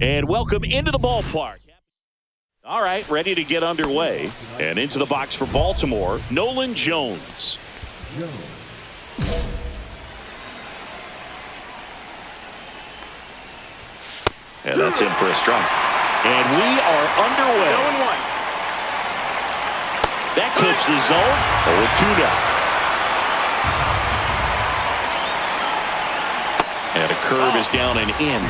And welcome into the ballpark. All right, ready to get underway. And into the box for Baltimore, Nolan Jones. And that's in for a strike. And we are underway. 0-1. That clips the zone. 0-2 now. And a curve is down and in.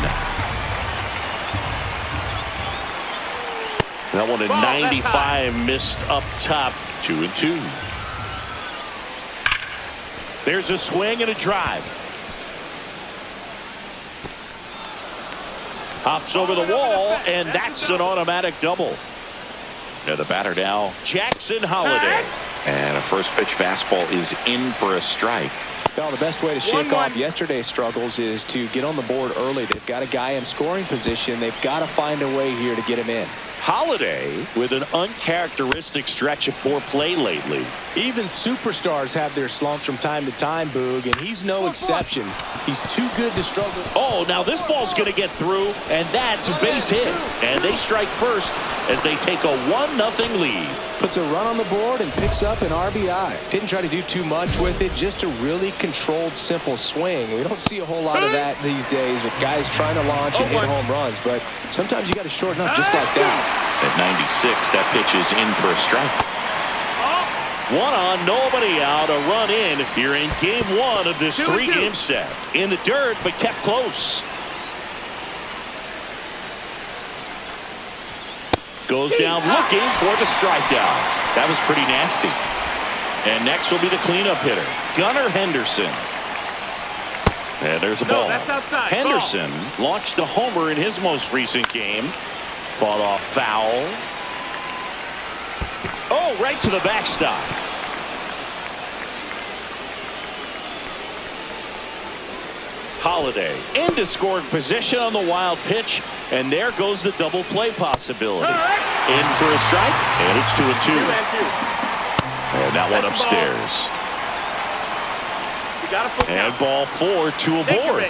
That one at 95 missed up top. 2-2. There's a swing and a drive. Hops over the wall, and that's an automatic double. And the batter now, Jackson Holliday. And a first pitch fastball is in for a strike. Well, the best way to shake off yesterday's struggles is to get on the board early. They've got a guy in scoring position. They've got to find a way here to get him in. Holliday with an uncharacteristic stretch of poor play lately. Even superstars have their slumps from time to time, Boog, and he's no exception. He's too good to struggle. Oh, now this ball's going to get through, and that's a base hit. And they strike first as they take a 1-0 lead. Puts a run on the board and picks up an RBI. Didn't try to do too much with it, just a really controlled, simple swing. We don't see a whole lot of that these days with guys trying to launch and hit home runs, but sometimes you got to shorten up just like that. At 96, that pitch is in for a strike. One on, nobody out, a run in here in game one of this three-game set. In the dirt, but kept close. Goes down looking for the strikeout. That was pretty nasty. And next will be the cleanup hitter, Gunnar Henderson. And there's a ball. That's outside. Henderson launched a homer in his most recent game. Fought off foul. Oh, right to the backstop. Holliday into scoring position on the wild pitch, and there goes the double play possibility. In for a strike, and it's 2-2. And that one upstairs. And ball 4, 2 aboard.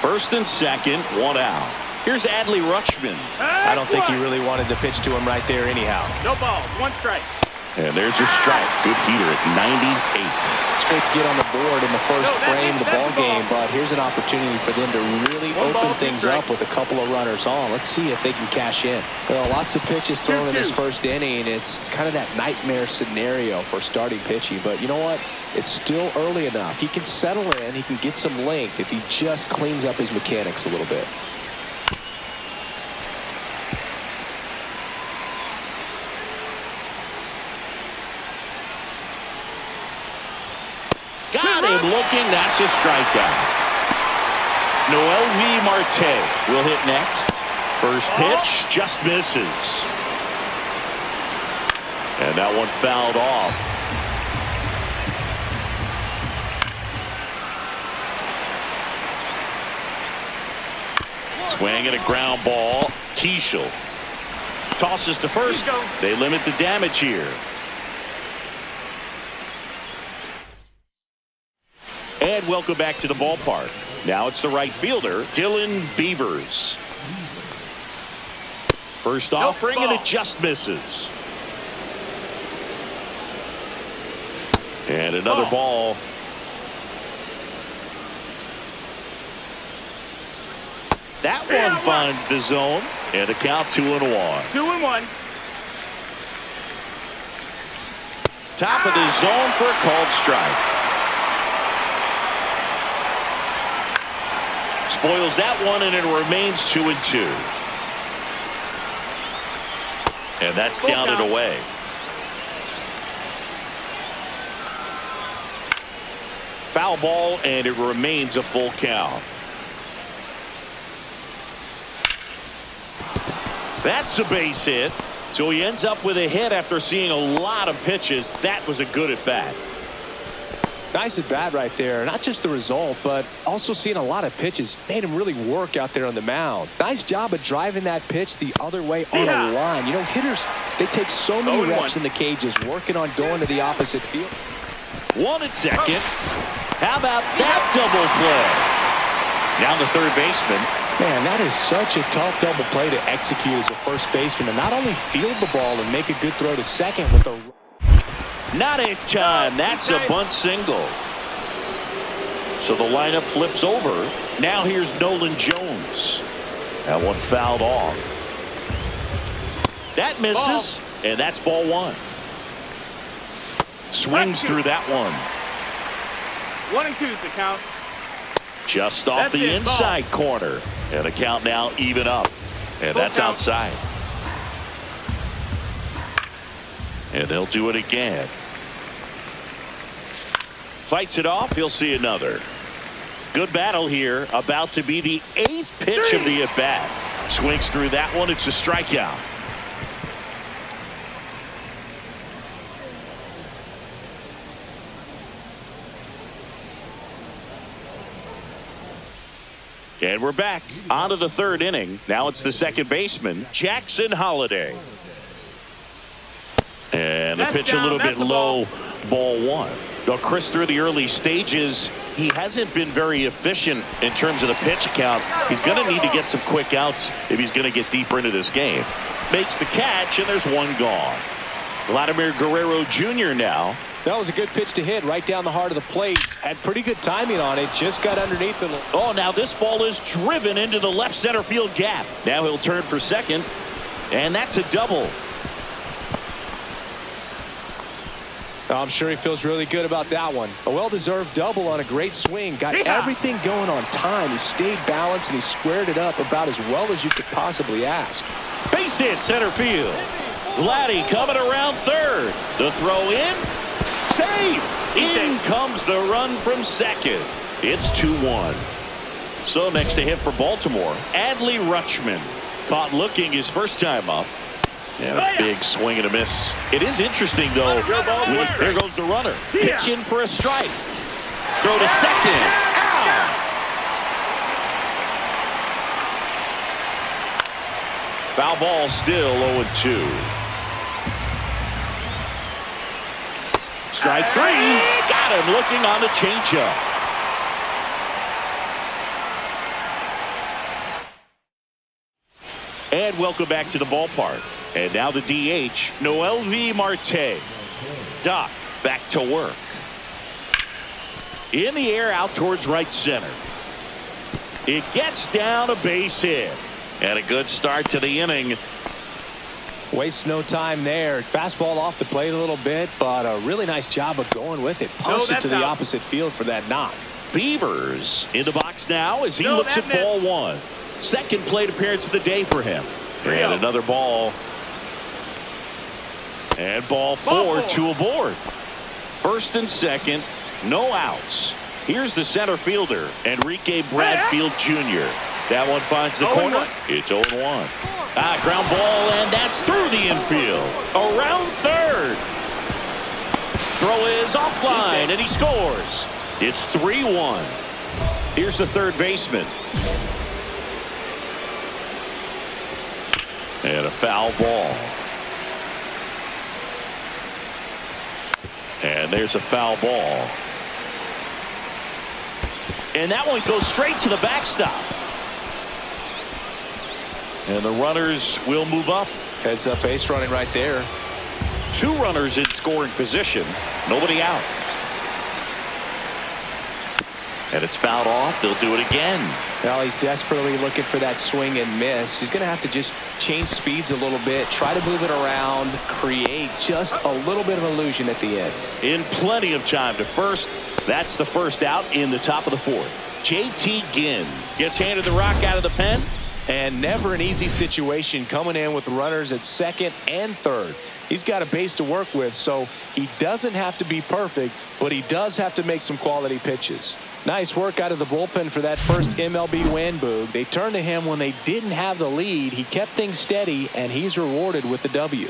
First and second, 1 out. Here's Adley Rutschman. I don't think he really wanted to pitch to him right there anyhow. No balls, 1 strike. And there's a strike. Good heater at 98. It's great to get on the board in the first frame of the ball game, but here's an opportunity for them to really open things up with a couple of runners on. Let's see if they can cash in. Well, lots of pitches thrown in this first inning. It's kind of that nightmare scenario for starting pitching, but you know what? It's still early enough. He can settle in. He can get some length if he just cleans up his mechanics a little bit. Got him looking. That's a strikeout. Noel Marte will hit next. First pitch just misses. And that one fouled off. Swing and a ground ball. Keishel tosses to first. They limit the damage here. And welcome back to the ballpark. Now it's the right fielder, Dylan Beavers. First offering, and it just misses. And another ball. That one finds the zone, and the count 2-1. 2-1. Top of the zone for a called strike. Spoils that one, and it remains 2-2. And that's down and away. Foul ball, and it remains a full count. That's a base hit. So he ends up with a hit after seeing a lot of pitches. That was a good at bat. Nice at bat right there. Not just the result, but also seeing a lot of pitches. Made him really work out there on the mound. Nice job of driving that pitch the other way on a line. You know, hitters, they take so many reps in the cages working on going to the opposite field. 1 at second. How about that double play? Now the third baseman, Man, that is such a tough double play to execute as a first baseman, to not only field the ball and make a good throw to second with a... Not in time. That's a bunt single. So the lineup flips over. Now here's Nolan Jones. That one fouled off. That misses, and that's ball one. Swings through that one. 1-2 is the count. Just off the inside corner. And the count now even up. And that's outside. And they'll do it again. Fights it off. He'll see another. Good battle here. About to be the 8th pitch of the at-bat. Swings through that one. It's a strikeout. And we're back on to the third inning. Now it's the second baseman, Jackson Holliday. And the pitch a little bit low, ball one. Now, Chris, through the early stages, he hasn't been very efficient in terms of the pitch count. He's going to need to get some quick outs if he's going to get deeper into this game. Makes the catch, and there's one gone. Vladimir Guerrero Jr. now. That was a good pitch to hit right down the heart of the plate. Had pretty good timing on it. Just got underneath the... Oh, now this ball is driven into the left center field gap. Now he'll turn for second. And that's a double. I'm sure he feels really good about that one. A well-deserved double on a great swing. Got everything going on time. He stayed balanced and he squared it up about as well as you could possibly ask. Base hit center field. Vladdy coming around third. The throw in. Save. In comes the run from second. It's 2-1. So next to hit for Baltimore, Adley Rutschman. Caught looking his first time up. And a big swing and a miss. It is interesting, though. There goes the runner. Pitch in for a strike. Throw to second. Out. Foul ball still 0-2. Strike three. Got him looking on the changeup. And welcome back to the ballpark. And now the DH, Noelvi Marte. Doc back to work. In the air out towards right center. It gets down a base hit. And a good start to the inning. Wastes no time there. Fastball off the plate a little bit, but a really nice job of going with it. Punched it to the opposite field for that knock. Beavers in the box now as he looks at ball one. Second plate appearance of the day for him. And another ball. And ball four, two aboard. First and second, no outs. Here's the center fielder, Enrique Bradfield Jr. That one finds the corner. It's 0-1. Ground ball, and that's through the infield. Around third. Throw is offline, and he scores. It's 3-1. Here's the third baseman. And a foul ball. And there's a foul ball. And that one goes straight to the backstop. And the runners will move up. Heads up base running right there. Two runners in scoring position. Nobody out. And it's fouled off. They'll do it again. Well, he's desperately looking for that swing and miss. He's going to have to just change speeds a little bit, try to move it around, create just a little bit of illusion at the end. In plenty of time to first. That's the first out in the top of the fourth. JT Ginn gets handed the rock out of the pen. And never an easy situation coming in with runners at second and third. He's got a base to work with, so he doesn't have to be perfect, but he does have to make some quality pitches. Nice work out of the bullpen for that first MLB win, Boog. They turned to him when they didn't have the lead. He kept things steady, and he's rewarded with the W.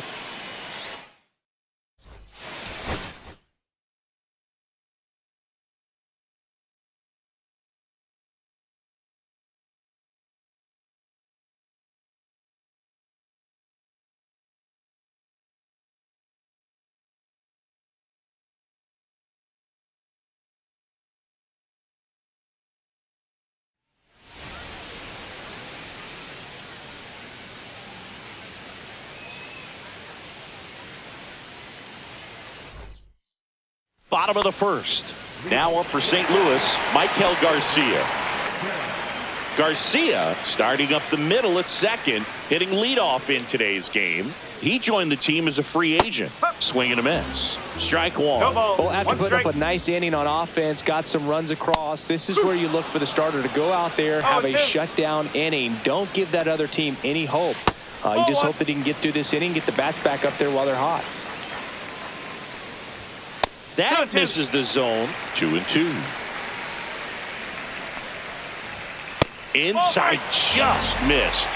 bottom of the first. Now up for St. Louis, Michael Garcia. Garcia starting up the middle at second, hitting leadoff in today's game. He joined the team as a free agent. Swing and a miss. Strike one. Well, after putting up a nice inning on offense, got some runs across, this is where you look for the starter to go out there, have a shutdown inning. Don't give that other team any hope. You just hope that he can get through this inning, get the bats back up there while they're hot. That misses the zone. 2-2. Inside, just missed.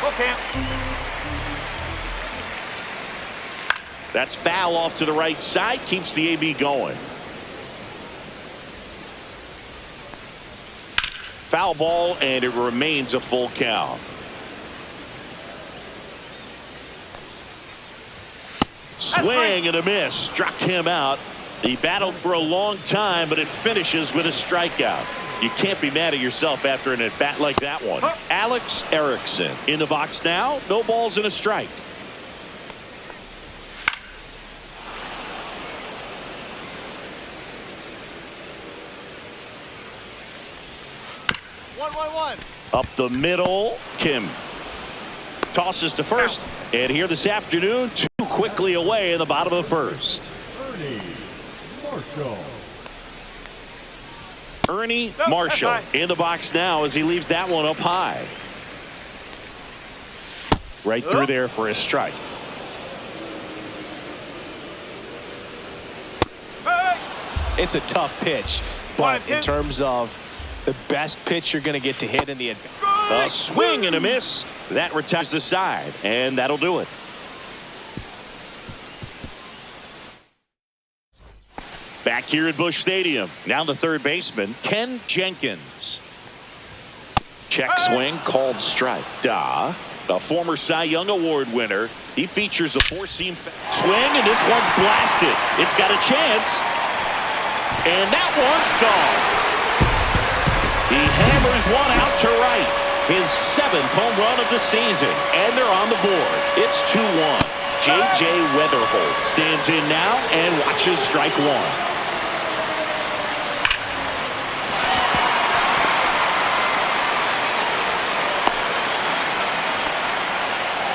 That's foul off to the right side. Keeps the AB going. Foul ball, and it remains a full count. Swing and a miss. Struck him out. He battled for a long time, but it finishes with a strikeout. You can't be mad at yourself after an at-bat like that one. Alex Erickson in the box now. No balls and a strike. Up the middle, Kim tosses to first, and here this afternoon, too quickly away in the bottom of the first. Ernie Marshall in the box now as he leaves that one up high. Right through there for a strike. It's a tough pitch, but in terms of the best pitch you're going to get to hit in the a swing and a miss. That retires the side, and that'll do it. Back here at Busch Stadium, now the third baseman, Ken Jenkins. Check swing, called strike. A former Cy Young Award winner. He features a four-seam swing, and this one's blasted. It's got a chance, and that one's gone. He hammers one out to right. His 7th home run of the season, and they're on the board. It's 2-1. J.J. Weatherholt stands in now and watches strike one.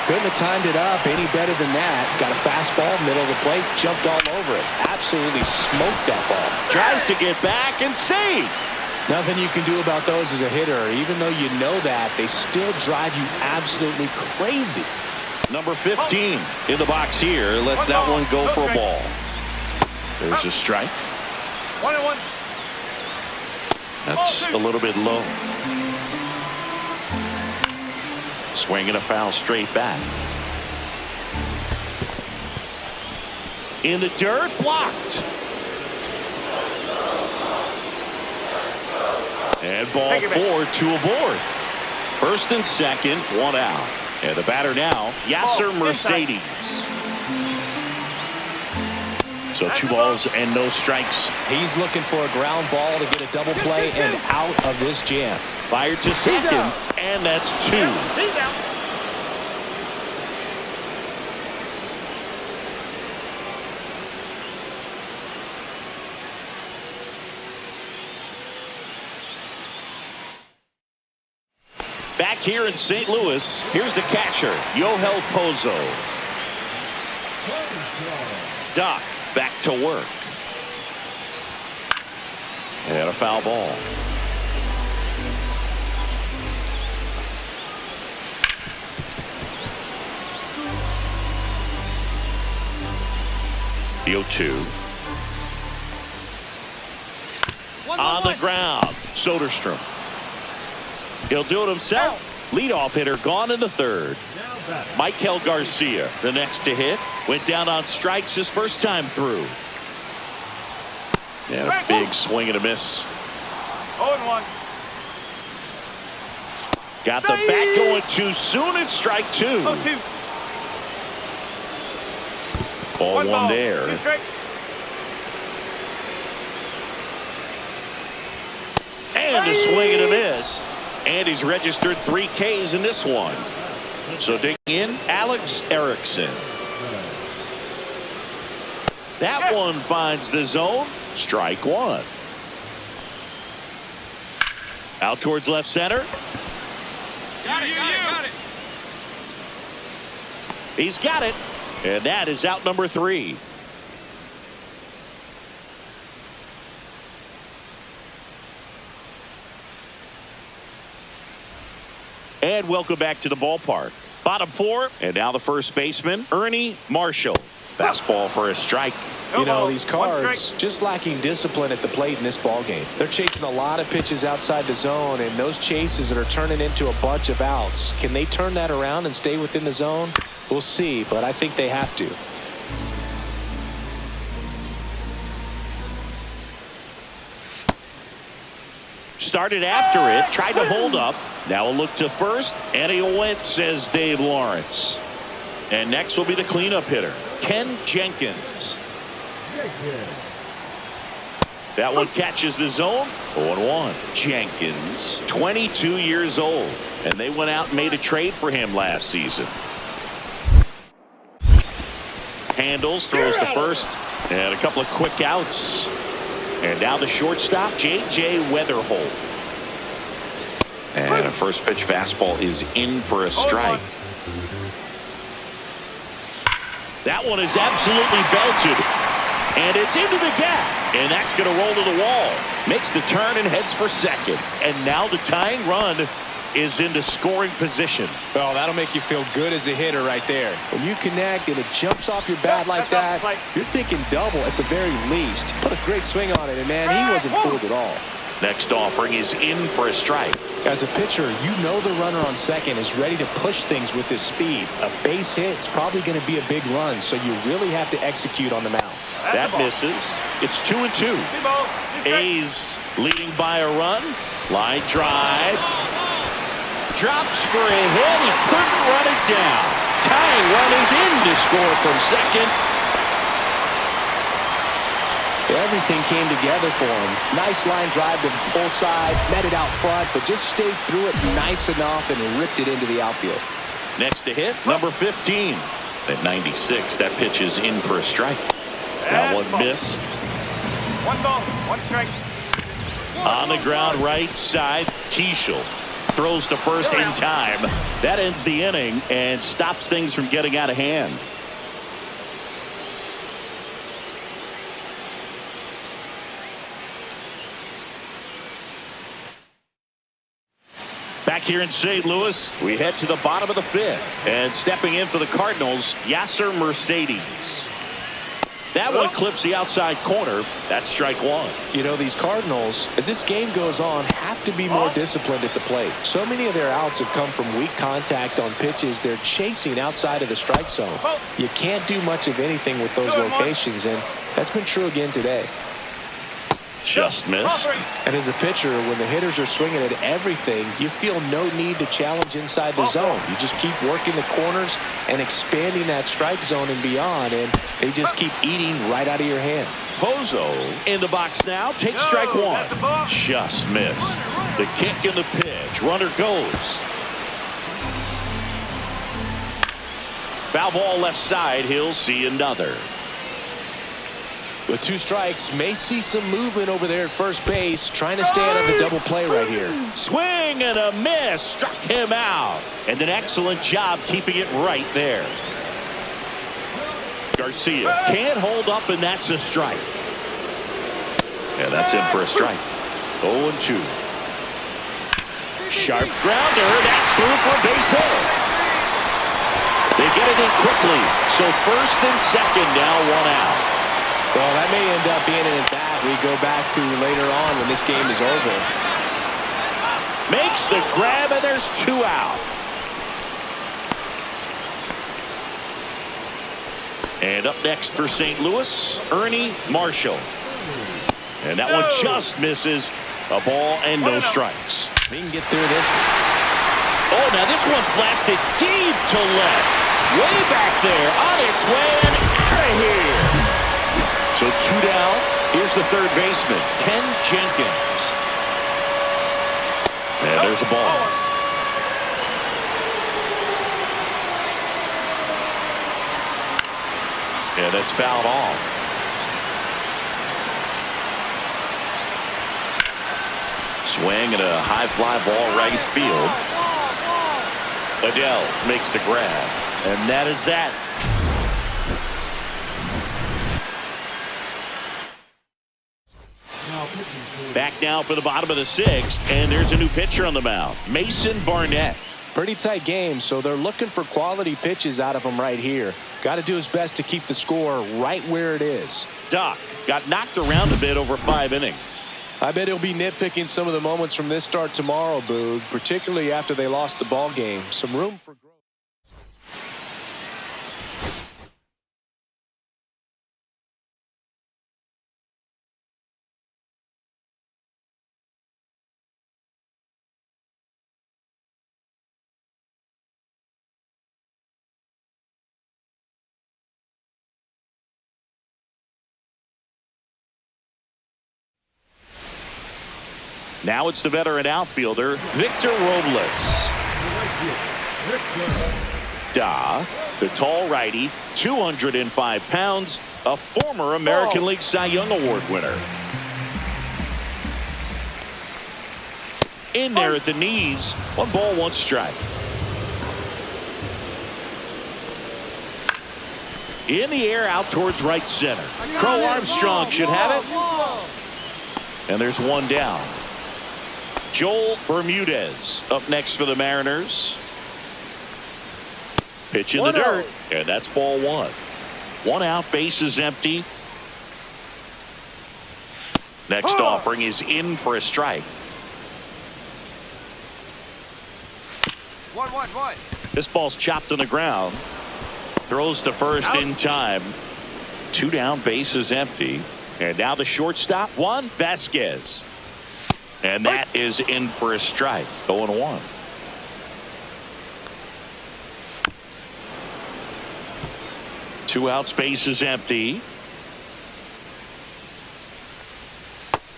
Couldn't have timed it up any better than that. Got a fastball, middle of the plate, jumped all over it. Absolutely smoked that ball. Tries to get back and save. Nothing you can do about those as a hitter. Even though you know that, they still drive you absolutely crazy. Number 15 in the box here. Lets that one go for a ball. There's a strike. 1-1. That's a little bit low. Swinging a foul straight back. In the dirt, blocked. And ball 4, 2 aboard. First and second, 1 out. And the batter now, Yasser Mercedes. So 2 balls and no strikes. He's looking for a ground ball to get a double play and out of this jam. Fired to second, and that's 2. He's out. Back here in St. Louis, here's the catcher, Yohel Pozo. Doc back to work. And a foul ball. The 0-2. On the ground, Soderstrom. He'll do it himself. Leadoff hitter gone in the third. Michael Garcia, the next to hit. Went down on strikes his first time through. And a big swing and a miss. 0-1. Got the bat going too soon. It's strike 2. 0-2. Ball 1 there. 2 strike. And a swing and a miss. And he's registered 3 Ks in this one. So digging in, Alex Erickson. That one finds the zone. Strike one. Out towards left center. Got it. He's got it. And that is out number 3. And welcome back to the ballpark. Bottom 4, and now the first baseman, Ernie Marshall. Fastball for a strike. You know, these Cards just lacking discipline at the plate in this ball game. They're chasing a lot of pitches outside the zone, and those chases that are turning into a bunch of outs. Can they turn that around and stay within the zone? We'll see, but I think they have to. Started after it, tried to hold up. Now a look to first, and he went, says Dave Lawrence. And next will be the cleanup hitter, Ken Jenkins. That one catches the zone. 0-1. Jenkins, 22 years old, and they went out and made a trade for him last season. Handles, throws to first, and a couple of quick outs. And now the shortstop, J.J. Weatherholt. And a first pitch fastball is in for a strike. That one is absolutely belted. And it's into the gap. And that's going to roll to the wall. Makes the turn and heads for second. And now the tying run is into scoring position. Well, that'll make you feel good as a hitter right there. When you connect and it jumps off your bat like that, you're thinking double at the very least. Put a great swing on it, and man, he wasn't fooled at all. Next offering is in for a strike. As a pitcher, you know the runner on second is ready to push things with his speed. A base hit's probably going to be a big run, so you really have to execute on the mound. That misses. It's 2-2. A's leading by a run. Line drive. Drops for a hit. He couldn't run it down. Tying run is in to score from second. Everything came together for him. Nice line drive to the pull side, met it out front, but just stayed through it nice enough and ripped it into the outfield. Next to hit, number 15. At 96, that pitch is in for a strike. That one missed. 1 ball, 1 strike. On the ground right side, Keishel throws to first in time. That ends the inning and stops things from getting out of hand. Back here in St. Louis, we head to the bottom of the 5th. And stepping in for the Cardinals, Yasser Mercedes. That one clips the outside corner. That's strike one. You know, these Cardinals, as this game goes on, have to be more disciplined at the plate. So many of their outs have come from weak contact on pitches they're chasing outside of the strike zone. You can't do much of anything with those locations, and that's been true again today. Just missed. And as a pitcher, when the hitters are swinging at everything, you feel no need to challenge inside the zone. You just keep working the corners and expanding that strike zone and beyond, and they just keep eating right out of your hand. Pozo in the box now. Takes strike one. Just missed. The kick and the pitch. Runner goes. Foul ball left side. He'll see another. With 2 strikes, may see some movement over there at first base, trying to stay out of the double play right here. Swing and a miss. Struck him out. And an excellent job keeping it right there. Garcia can't hold up, and that's a strike. Yeah, that's in for a strike. 0-2. Sharp grounder. That's through for a base hit. They get it in quickly. So first and second now, 1 out. Well, that may end up being an at-bat we go back to later on when this game is over. Makes the grab, and there's 2 out. And up next for St. Louis, Ernie Marshall. And that one just misses. A ball and no strikes. We can get through this. Oh, now this one's blasted deep to left. Way back there, on its way and out of here. So 2 down. Here's the third baseman, Ken Jenkins. And there's a ball. And that's fouled off. Swing and a high fly ball right field. Adele makes the grab. And that is that. Back now for the bottom of the sixth, and there's a new pitcher on the mound, Mason Barnett. Pretty tight game, so they're looking for quality pitches out of him right here. Got to do his best to keep the score right where it is. Doc got knocked around a bit over 5 innings. I bet he'll be nitpicking some of the moments from this start tomorrow, Boog, particularly after they lost the ball game. Some room for growth. Now it's the veteran outfielder, Victor Robles. The tall righty, 205 pounds, a former American League Cy Young Award winner. In there at the knees, 1 ball, 1 strike. In the air out towards right center. Crow Armstrong should have it. And there's 1 down. Joel Bermudez up next for the Mariners. Pitch in the dirt, and that's ball 1. 1 out, bases empty. Next offering is in for a strike. 1-1-1. This ball's chopped on the ground. Throws to first in time. 2 down, bases empty. And now the shortstop, Juan Vasquez. And that is in for a strike. 0-1. Two outs, bases empty.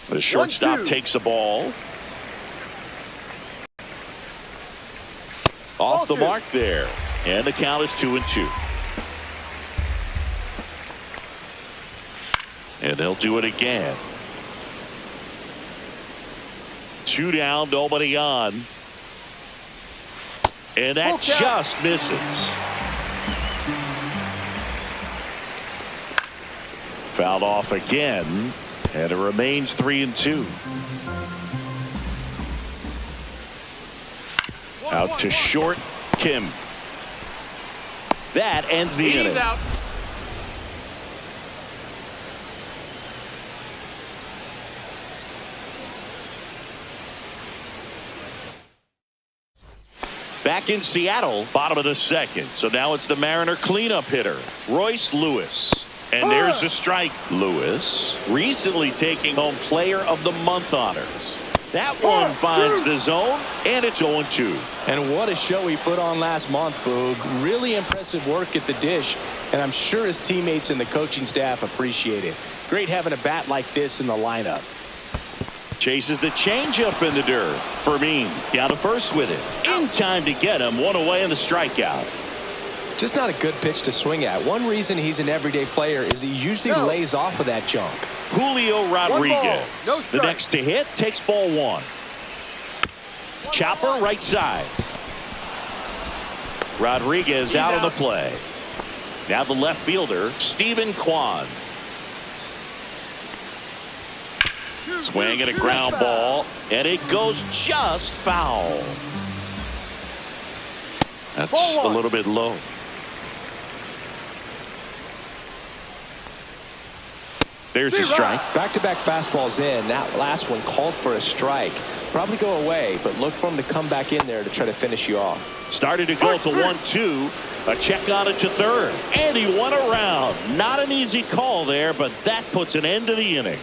The shortstop takes the ball. Off the mark there. And the count is 2-2. And they'll do it again. 2 down, nobody on. And that just misses. Fouled off again. And it remains 3-2. Out to short, Kim. That ends the inning. Out. Back in Seattle, bottom of the second. So now it's the Mariner cleanup hitter, Royce Lewis. And there's a strike. Lewis recently taking home Player of the Month honors. That one finds the zone, and it's 0-2. And what a show he put on last month, Boog. Really impressive work at the dish, and I'm sure his teammates and the coaching staff appreciate it. Great having a bat like this in the lineup. Chases the changeup in the dirt. Fermin down to first with it. In time to get him. 1 away and the strikeout. Just not a good pitch to swing at. One reason he's an everyday player is he usually lays off of that junk. Julio Rodriguez, the next to hit, takes ball 1. Chopper right side. Rodriguez out on the play. Now the left fielder, Stephen Kwan. Swing and a ground ball, and it goes just foul. That's a little bit low. There's a strike. Back-to-back fastballs in. That last one called for a strike. Probably go away, but look for him to come back in there to try to finish you off. Started to go at the 1-2. A check on it to third. And he went around. Not an easy call there, but that puts an end to the inning.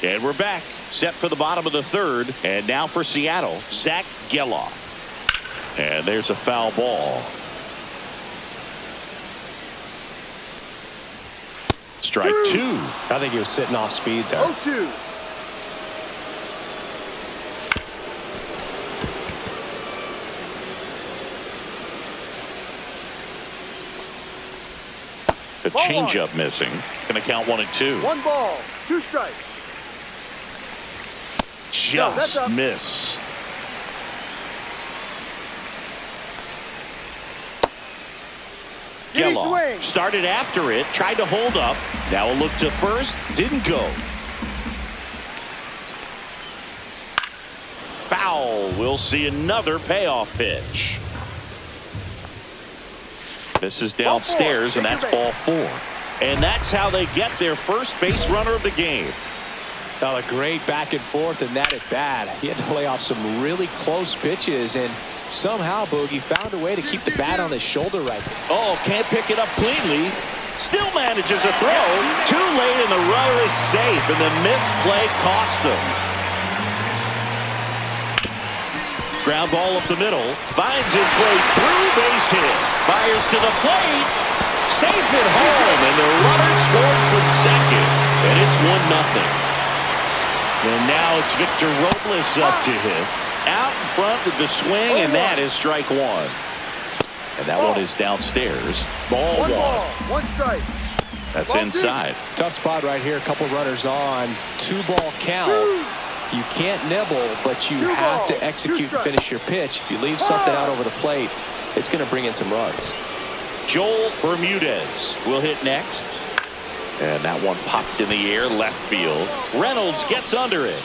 And we're back. Set for the bottom of the third. And now for Seattle, Zach Geloff. And there's a foul ball. Strike 2. I think he was sitting off speed there. 0-2. The changeup missing. Going to count 1-2. 1 ball, 2 strikes. Just missed. Geloff started after it, tried to hold up. Now a look to first, didn't go. Foul. We'll see another payoff pitch. This is downstairs, and that's ball 4. And that's how they get their first base runner of the game. Well, a great back and forth, and that at bat. He had to lay off some really close pitches, and somehow Boogie found a way to keep the bat on his shoulder right there. Oh, can't pick it up cleanly. Still manages a throw. Too late, and the runner is safe, and the misplay costs him. Ground ball up the middle. Finds its way through, base hit. Fires to the plate. Safe at home, and the runner scores from second. And it's 1-0. And now it's Victor Robles up to hit. Out in front with the swing, and that is strike 1. And that one is downstairs. Ball 1. One strike. That's inside. Tough spot right here. A couple runners on. 2-ball count. You can't nibble, but you have to execute and finish your pitch. If you leave something out over the plate, it's going to bring in some runs. Joel Bermudez will hit next. And that one popped in the air, left field. Reynolds gets under it.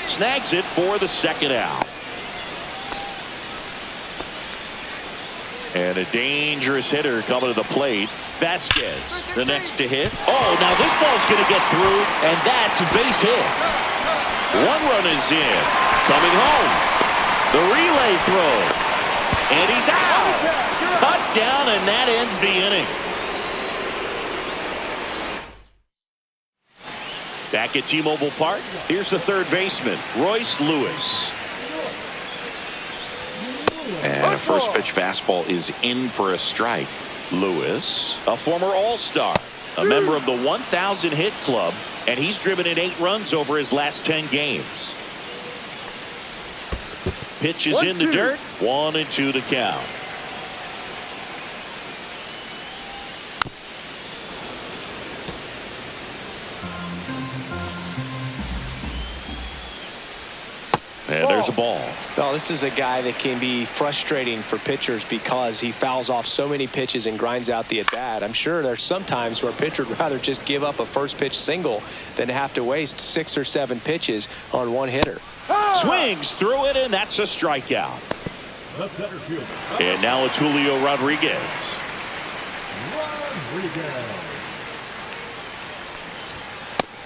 Snags it for the second out. And a dangerous hitter coming to the plate. Vasquez, the next to hit. Oh, now this ball's going to get through, and that's a base hit. 1 run is in. Coming home. The relay throw. And he's out. Cut down, and that ends the inning. Back at T-Mobile Park, here's the third baseman, Royce Lewis. And a first pitch fastball is in for a strike. Lewis, a former All-Star, a member of the 1,000 hit club, and he's driven in 8 runs over his last 10 games. Pitch is in the dirt, 1-2 to count. And there's a ball. Well, this is a guy that can be frustrating for pitchers because he fouls off so many pitches and grinds out the at-bat. I'm sure there's some times where a pitcher would rather just give up a first pitch single than have to waste 6 or 7 pitches on one hitter. Swings through it, and that's a strikeout. And now it's Julio Rodriguez.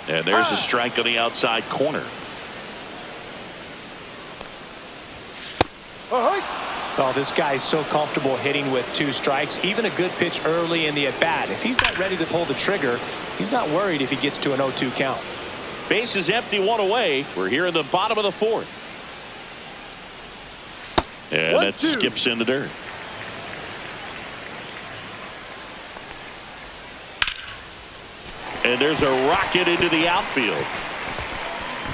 And there's a strike on the outside corner. Oh, this guy's so comfortable hitting with 2 strikes. Even a good pitch early in the at-bat. If he's not ready to pull the trigger, he's not worried if he gets to an 0-2 count. Base is empty, 1 away. We're here in the bottom of the 4th. And that skips in the dirt. And there's a rocket into the outfield.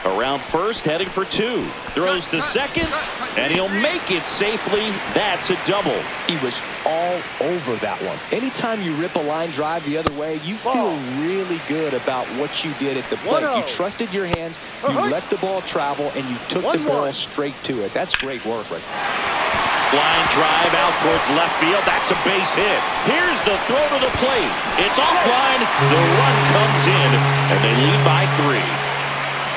Around first, heading for 2. Throws to second, and he'll make it safely. That's a double. He was all over that one. Anytime you rip a line drive the other way, you feel really good about what you did at the plate. You trusted your hands, you let the ball travel, and you took the ball straight to it. That's great work right there. Line drive out towards left field. That's a base hit. Here's the throw to the plate. It's offline. The run comes in, and they lead by 3.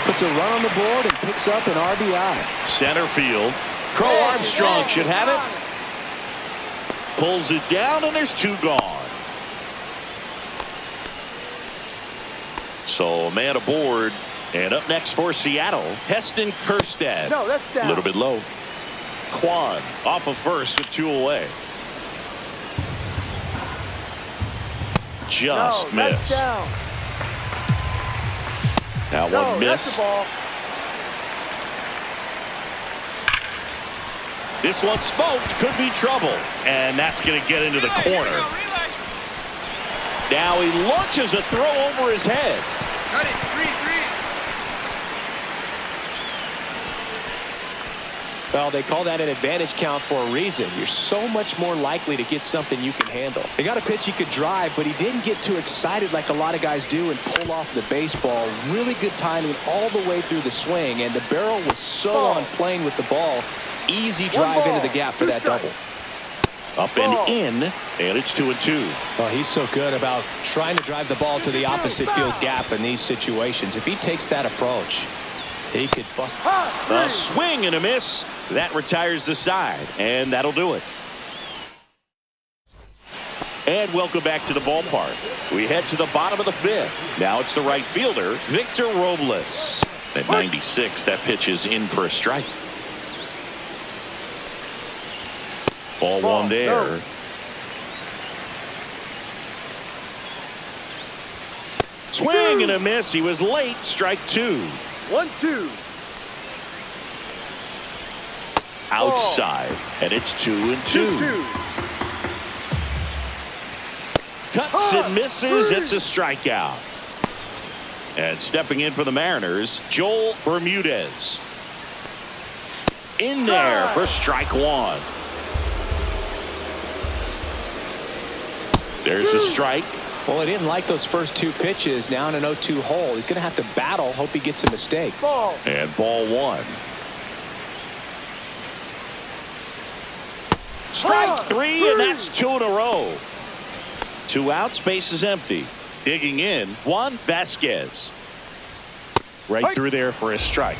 Puts a run on the board and picks up an RBI. Center field. Crow Armstrong should have it. Pulls it down, and there's 2 gone. So a man aboard. And up next for Seattle, Heston Kjerstad. No, that's down. A little bit low. Kwan off of first with 2 away. Just missed. Down. Now one missed. This one smoked, could be trouble. And that's going to get into the corner. Now he launches a throw over his head. Got it. 3-3. Well, they call that an advantage count for a reason. You're so much more likely to get something you can handle. They got a pitch he could drive, but he didn't get too excited like a lot of guys do and pull off the baseball. Really good timing all the way through the swing, and the barrel was so on plane with the ball. Easy drive into the gap for that double. Up and in, and it's 2-2. Well, he's so good about trying to drive the ball to the opposite field gap in these situations. If he takes that approach, he could bust. A swing and a miss. That retires the side, and that'll do it. And welcome back to the ballpark. We head to the bottom of the fifth. Now it's the right fielder, Victor Robles. At 96, that pitch is in for a strike. Ball one there. Swing and a miss. He was late. Strike two. 1-2. Outside. And it's 2-2. Cuts and misses. It's a strikeout. And stepping in for the Mariners, Joel Bermudez. In there for strike one. There's a strike. Well, he didn't like those first two pitches. Now in an 0-2 hole. He's going to have to battle. Hope he gets a mistake. And ball one. Strike three, and that's two in a row. 2 outs, base is empty. Digging in, Juan Vasquez. Right through there for a strike.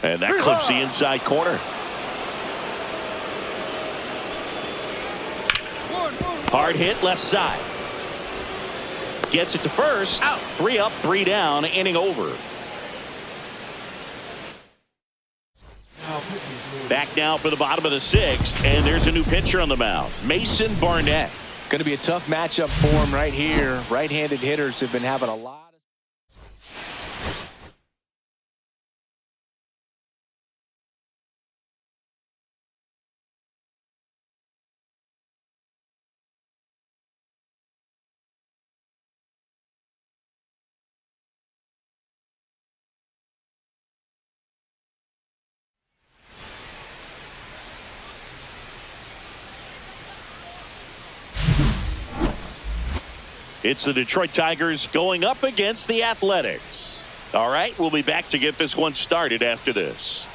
And that clips the inside corner. Hard hit left side. Gets it to first. Out. 3 up, 3 down, inning over. Back now for the bottom of the 6th, and there's a new pitcher on the mound, Mason Barnett. Going to be a tough matchup for him right here. Right-handed hitters have been having a lot. It's the Detroit Tigers going up against the Athletics. All right, we'll be back to get this one started after this.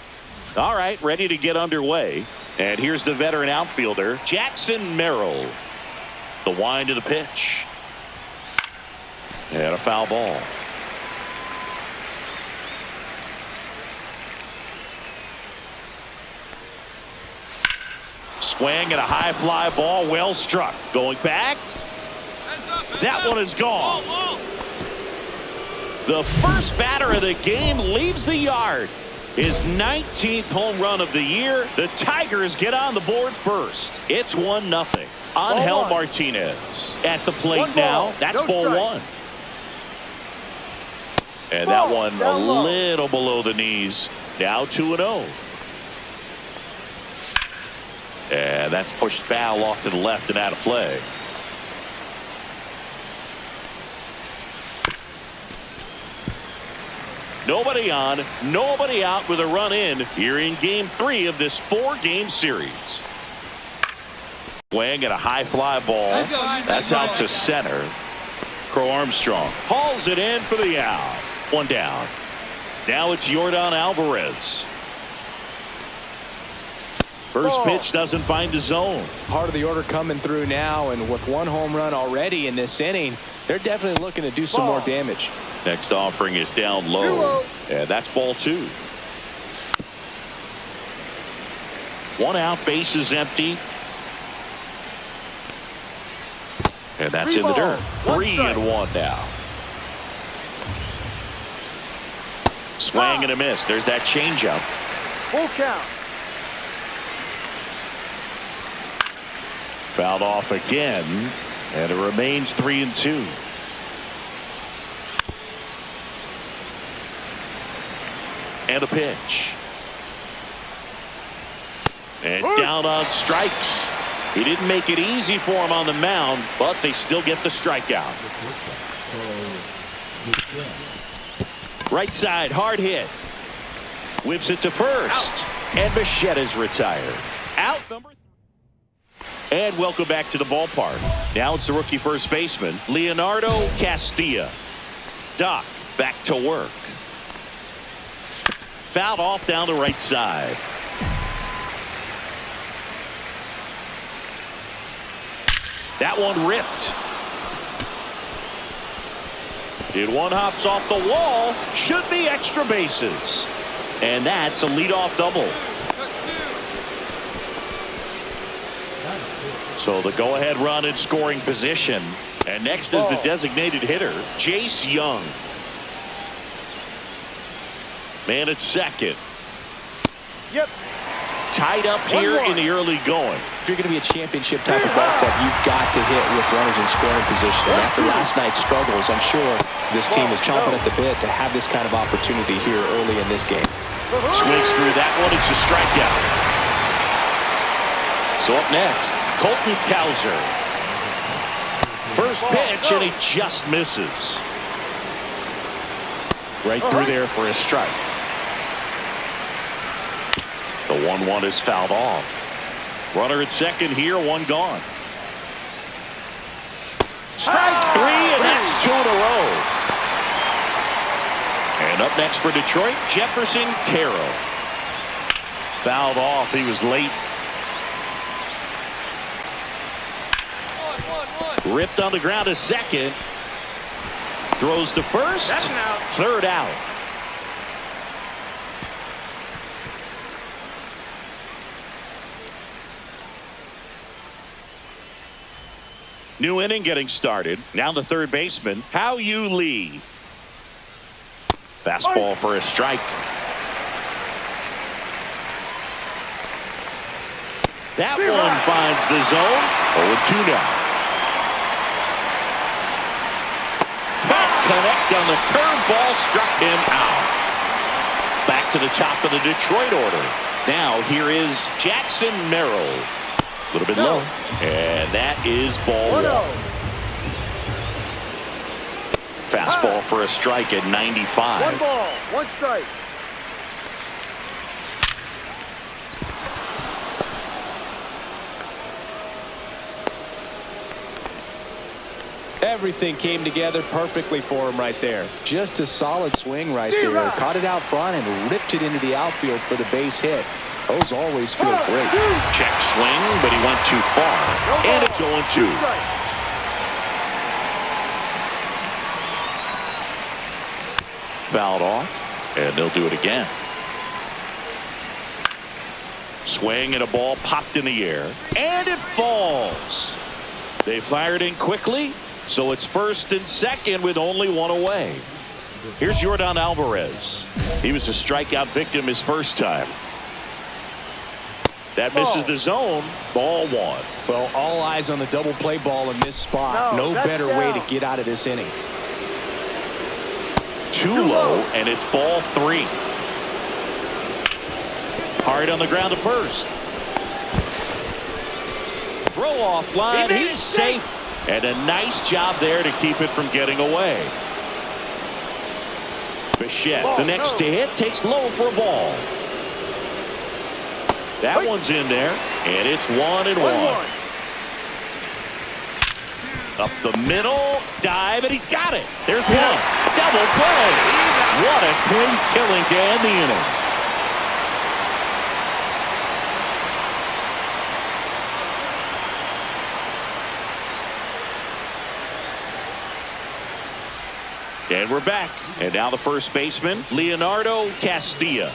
All right, ready to get underway. And here's the veteran outfielder, Jackson Merrill. The wind of the pitch. And a foul ball. Swing and a high fly ball, well struck. Going back. That one is gone. The first batter of the game leaves the yard. His 19th home run of the year. The Tigers get on the board first. It's 1-0. Angel Martinez at the plate now. That's ball one. And that one a little below the knees. Now 2-0. And that's pushed foul off to the left and out of play. Nobody on, nobody out with a run in here in game 3 of this 4-game series. Swing and a high fly ball. That's out to center. Crow Armstrong hauls it in for the out. 1 down. Now it's Yordan Alvarez. First pitch doesn't find the zone. Part of the order coming through now, and with 1 home run already in this inning, they're definitely looking to do some more damage. Next offering is down low, and that's ball 2. 1 out, base is empty. And that's in the dirt. 3-1 now. Swing and a miss. There's that changeup. Full count. Fouled off again, and it remains 3-2. And a pitch. And down on strikes. He didn't make it easy for him on the mound, but they still get the strikeout. Right side, hard hit. Whips it to first. And Machetta's retired. Out number 3. And welcome back to the ballpark. Now it's the rookie first baseman, Leonardo Castilla. Doc back to work. Fouled off down the right side. That one ripped. It one hops off the wall. Should be extra bases. And that's a leadoff double. So the go-ahead run in scoring position. And next is the designated hitter, Jace Young. Man at second. Yep. Tied up here in the early going. If you're going to be a championship type of ball club, you've got to hit with runners in scoring position. And after last night's struggles, I'm sure this team is chomping at the bit to have this kind of opportunity here early in this game. Swings through that one. It's a strikeout. So up next, Colton Cowser. First pitch, and he just misses. Right through there for a strike. The 1-1 is fouled off. Runner at second here, one gone. Strike 3, and that's 2 in a row. And up next for Detroit, Jefferson Carroll. Fouled off. He was late. Ripped on the ground to second. Throws to first. Third out. New inning getting started. Now the third baseman, Hao-Yu Lee. Fastball for a strike. That one finds the zone. 0-2 now. Back connect on the curveball, struck him out. Back to the top of the Detroit order. Now here is Jackson Merrill. A little bit low. And that is ball 1. Fastball for a strike at 95. 1 ball, 1 strike. Everything came together perfectly for him right there. Just a solid swing right there. Caught it out front and ripped it into the outfield for the base hit. Those always feel great. Check swing, but he went too far. And it's 0-2. Fouled off, and they'll do it again. Swing and a ball popped in the air, and it falls. They fired in quickly, so it's first and second with only 1 away. Here's Yordan Alvarez. He was a strikeout victim his first time. That misses the zone. Ball 1. Well, all eyes on the double play ball in this spot. No better way to get out of this inning. Too low, and it's ball 3. Hard on the ground to first. Throw off line. He's safe. And a nice job there to keep it from getting away. Bichette, the next to hit, takes low for a ball. That one's in there, and it's 1-1. Up the middle, dive, and he's got it. There's one. Double play. What a clean killing to end the inning. And we're back. And now the first baseman, Leonardo Castilla.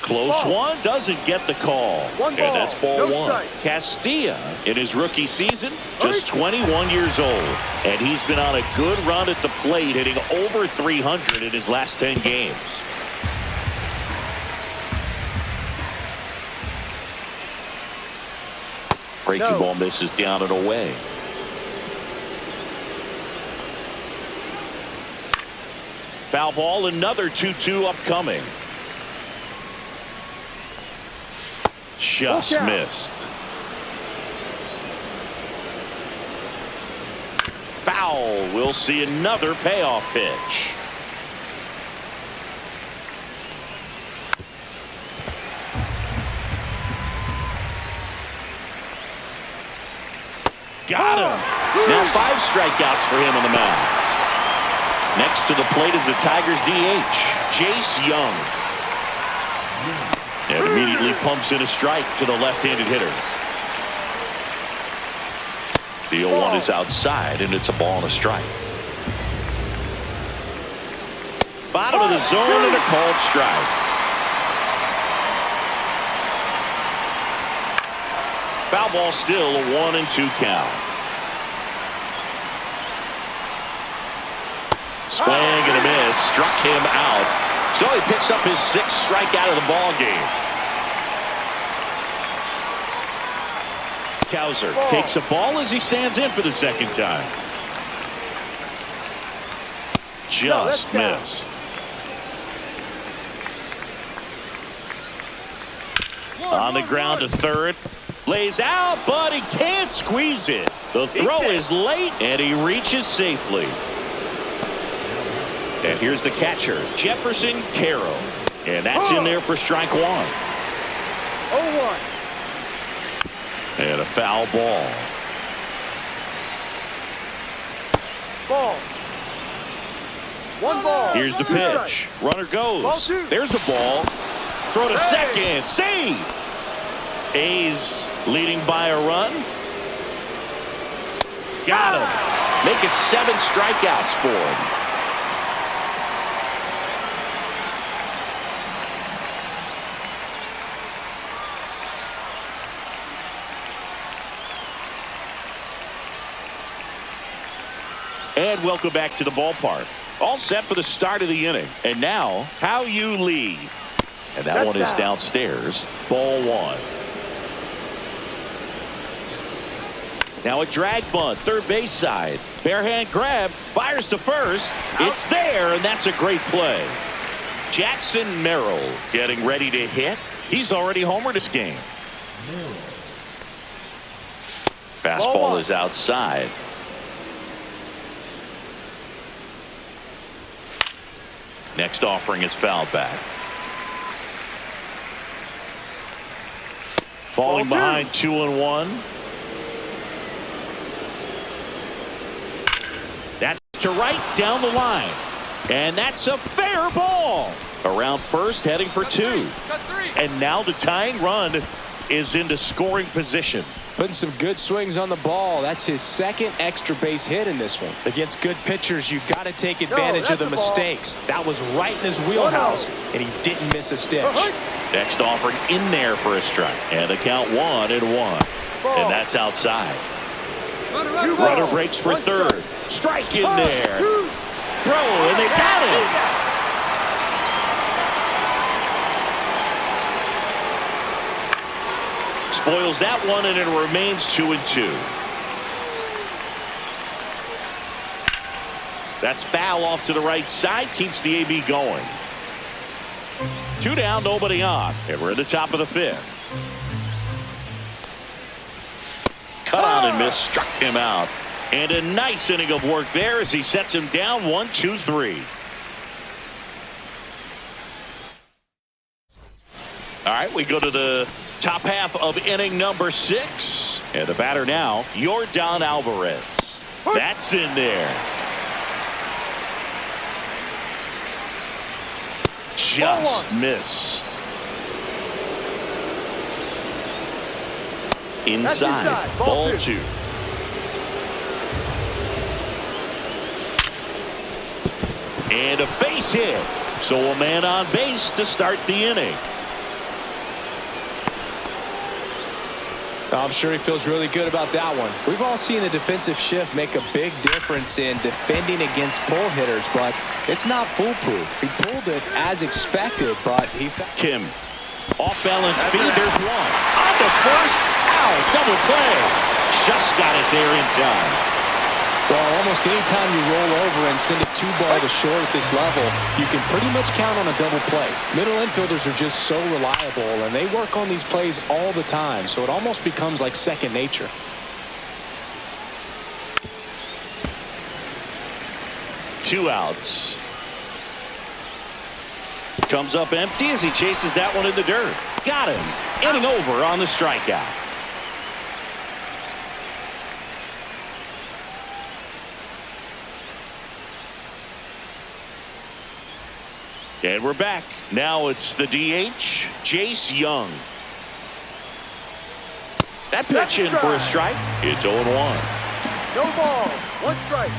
Close one, doesn't get the call. And that's ball 1. Castilla, in his rookie season, just 21 years old. And he's been on a good run at the plate, hitting over 300 in his last 10 games. Breaking ball misses down and away. Foul ball, another 2-2 upcoming. Just missed. Foul foul. We'll see another payoff pitch. Got him. Now 5 strikeouts for him on the mound. Next to the plate is the Tigers DH, Jace Young. And immediately pumps in a strike to the left-handed hitter. The 0-1 is outside, and it's a ball and a strike. Bottom of the zone and a called strike. Foul ball still, a 1-2 count. Swing and a miss, struck him out. So he picks up his 6th strikeout of the ball game. Cowser takes a ball as he stands in for the 2nd time. Just missed. On the ground to third. Lays out, but he can't squeeze it. The throw is late, and he reaches safely. And here's the catcher, Jefferson Carroll. And that's in there for strike 1. 0-1. And a foul ball. Ball. 1 ball. Here's the pitch. Runner goes. There's the ball. Throw to second. Save. A's leading by a run. Got him. Make it 7 strikeouts for him. And welcome back to the ballpark. All set for the start of the inning. And now, how you lead. And that one is downstairs. Ball 1. Now a drag bunt, third base side. Bare hand grab, fires to first. It's there, and that's a great play. Jackson Merrill getting ready to hit. He's already homered this game. Fastball is outside. Next offering is fouled back. Falling behind 2-1. That's to right down the line. And that's a fair ball. Around first, heading for 2. And now the tying run is into scoring position. Putting some good swings on the ball. That's his 2nd extra base hit in this one. Against good pitchers, you've got to take advantage of the mistakes. That was right in his wheelhouse, and he didn't miss a stitch. Next offering in there for a strike. And the count 1-1. And that's outside. Runner breaks for third. Strike in there. Throw, and they got him. Spoils that one, and it remains 2-2. That's foul off to the right side. Keeps the AB going. 2 down, nobody on. And we're at the top of the 5th. Cut on and miss. Struck him out. And a nice inning of work there as he sets him down 1-2-3. All right, we go to the top half of inning number 6. And the batter now, Yordan Alvarez. That's in there. Just missed. Inside. Ball 2. And a base hit. So a man on base to start the inning. I'm sure he feels really good about that one. We've all seen the defensive shift make a big difference in defending against pull hitters, but it's not foolproof. He pulled it as expected, but he... Kim, off balance speed, there's one. On the first, out, double play. Just got it there in time. Well, almost any time you roll over and send a 2-ball to short at this level, you can pretty much count on a double play. Middle infielders are just so reliable, and they work on these plays all the time, so it almost becomes like second nature. 2 outs. Comes up empty as he chases that one in the dirt. Got him. Inning over on the strikeout. And we're back. Now it's the DH, Jace Young. That pitch in for a strike. It's 0-1. No ball. 1 strike.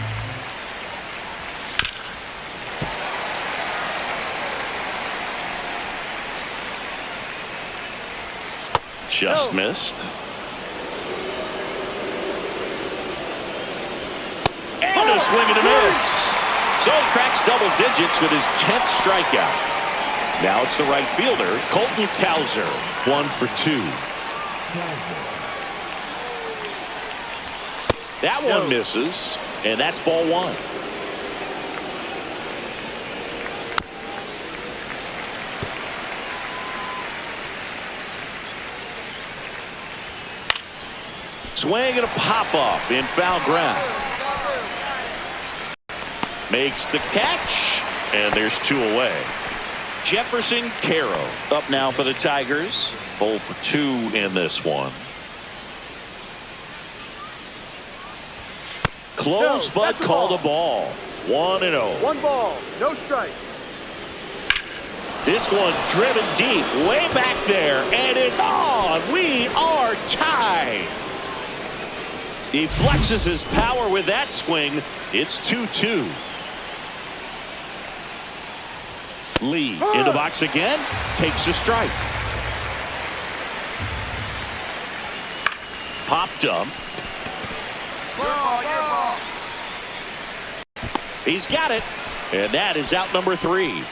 Just missed. And a swing and a miss. So he cracks double digits with his 10th strikeout. Now it's the right fielder, Colton Cowser. 1 for 2. That one misses, and that's ball 1. Swing and a pop-up in foul ground. Makes the catch, and there's 2 away. Jefferson Caro up now for the Tigers. 0 for 2 in this one. Close, but called a ball. 1-0. 1 ball. No strike. This one driven deep, way back there, and it's on. We are tied. He flexes his power with that swing. It's 2-2. Lee in the box again, takes a strike. Popped up. He's got it, and that is out number 3.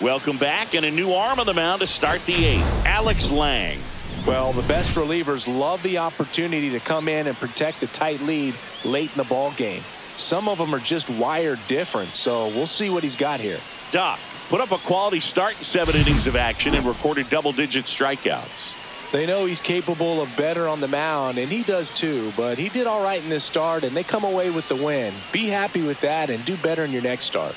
Welcome back, and a new arm on the mound to start the 8th. Alex Lang. Well, the best relievers love the opportunity to come in and protect a tight lead late in the ball game. Some of them are just wired different, so we'll see what he's got here. Doc put up a quality start in 7 innings of action and recorded double-digit strikeouts. They know he's capable of better on the mound, and he does too, but he did all right in this start, and they come away with the win. Be happy with that and do better in your next start.